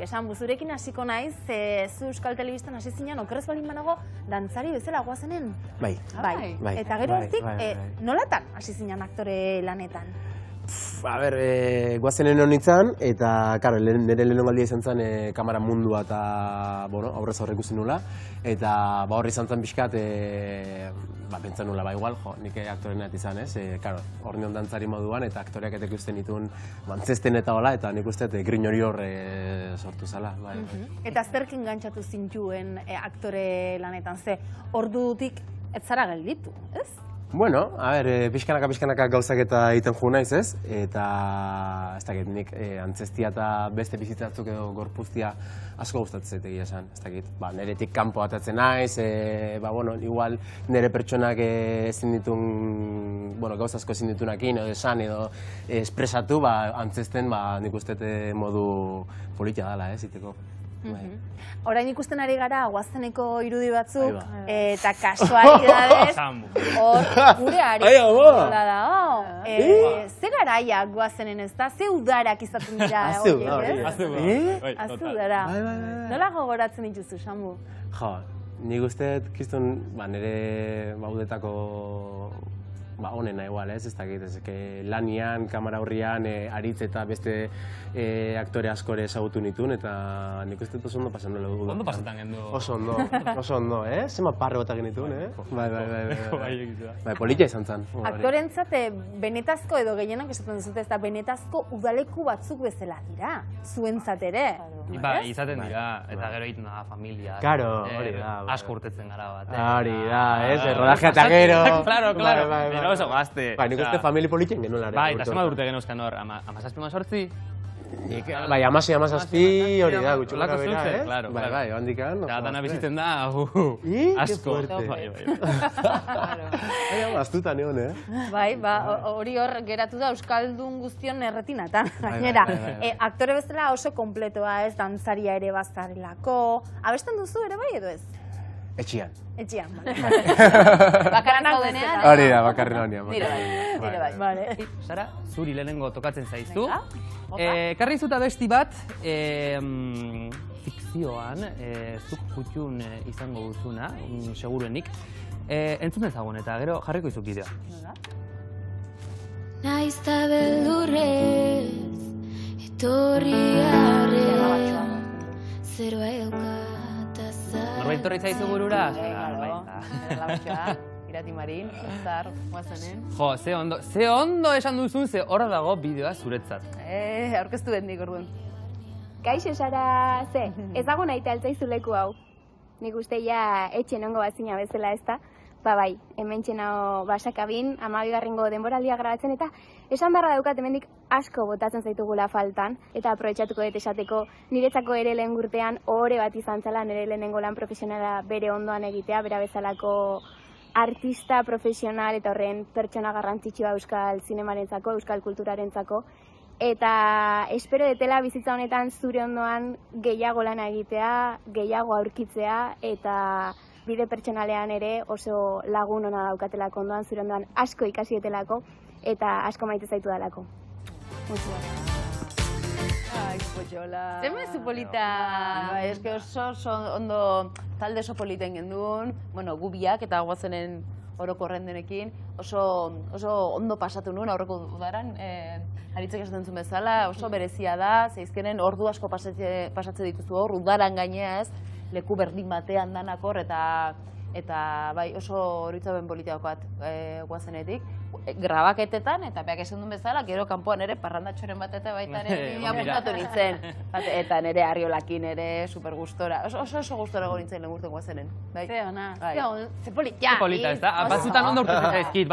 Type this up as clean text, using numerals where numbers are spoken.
Esan, buzurekin hasiko naiz, zu Euskal Telebistan hasi zinen, okerrez balin banago, dantzari bezala guazenen. Bai. Eta gero hortik, nolatan hasi zinen aktore lanetan? A ber, guazenen honitzen, eta, karo, nire lehenengo aldia izan zen kamara mundua eta, bueno, aurrez aurre ikusi nula, eta horri izan zen pixkat, pentsa nula, igual, nik aktoreneat izan, ez? Karo, hor nion dantzari moduan, eta aktoreak eta ikusten dituen mantzesten eta hola, eta nik uste grin hori hor sortu zala. Eta zerkin gantzatu zintuen aktore lanetan, ze ordutik ez zara gelditu, ez? Bueno, a ber, pixkanaka gauzak eta egiten jo naiz, ez? Eta, ez dakit, nik antzestia eta beste bizitzatzuk edo gorpuztia asko gustatzen egia esan, ez dakit. Neretik kanpo atatzen naiz, igual nire pertsonak ezin ditun, gauza asko ezin ditunakin edo esan edo espresatu, antzesten nik uste modu politia dela, ez, iteko. Orain ikusten ari gara guazeneko irudi batzuk, eta kasualidadez, hor gure ari nola da. Ze garaiak guazenen ez da? Ze udarak izaten dira horiek, ez? Azte udara. Nola gogoratzen dituzu, Samu? Jo, nik uste kiston nire baudetako onena igual, ez dakit, lanian, kamara aurrian, aritz eta beste aktore askore ezagutu nituen, eta nik uste oso ondo pasan nola dugu. Ondo pasetan gendu? Oso ondo, Zema parre botak genituen, Bai, politia izan zen. Aktorentzat benetazko edo gehienok esaten duzute, ez da benetazko udaleku batzuk bezala dira, zuentzat ere. Ba, izaten dira, eta gero egiten da familia. Karo, hori da. Asko urtetzen gara bat. Hori da, rodajea eta gero. Claro. Oso gazte. Nik uste familia politien genuen. Bai, eta zema urte genuzkan hor, 17-18? Bai, 16-17 hori da, gutxulaka bera, eh? Bai, handikan. Eta dana biziten da, asko. Aztutan egon, Bai, hori hor geratu da Euskaldun guztion erretinatan. Gainera, aktore bezala oso kompletoa ez, dantzaria ere bazarelako. Abesten duzu ere bai edo ez? Etxian. Etxian, bai. Bakarren zaudenean? Hori da, bakarren honean. Nire bai. Sara, zuri lehenengo tokatzen zaizu. Karri zuta besti bat, fikzioan, zuk kutxun izango duzuna, seguruenik. Entzun ezagun eta gero jarriko izuk bideoa. Naiz ta beldurrez, etorriaren, zeroa eukata zara. Norbait torri zaizu burura? Irati Marin, Zar, guazenen. Jo, ze ondo esan duzun, ze hor dago bideoa zuretzat. Aurkeztu bendik orduan. Kaixo, Sara, ezagun aita altzaizu leku hau. Nik uste ja etxen ongo bazina bezala ez da. Bai, hemen txenao basakabin, 12. denboraldia grabatzen, eta esan beharra daukat hemendik asko botatzen zaitugula faltan, eta aprobetxatuko dut esateko niretzako ere lehen urtean ohore bat izan zela nire lehenengo lan profesionala bere ondoan egitea, bera bezalako artista profesional eta horren pertsona garrantzitsua euskal zinemarentzako, euskal kulturarentzako. Eta espero detela bizitza honetan zure ondoan gehiago lana egitea, gehiago aurkitzea, eta bide pertsonalean ere oso lagun ona daukatelako ondoan, zure ondoan asko ikasi etelako, eta asko maite zaitu dalako. Ai, potxola. Zeme zu polita. Ez que oso ondo talde oso politen genduen, gu biak eta guazenen orokorren denekin, oso ondo pasatu nuen aurreko udaran, aritzek esaten zuen bezala, oso berezia da, zeizkenen ordu asko pasatze dituzu hor, udaran gainea ez, leku berdin batean danakor, eta bai oso horitzaben politia daukat guazenetik, grabaketetan, eta beak esan duen bezala, gero kanpoan ere parrandatxoren bat eta baita ere apuntatu nintzen. Eta nire Arriolakin ere super gustora, oso gustora go nintzen lehen urten guazenen. Ze ona, Bai. ze polita. Polita, ez da? Batzutan ondo urtetzen zaizkit,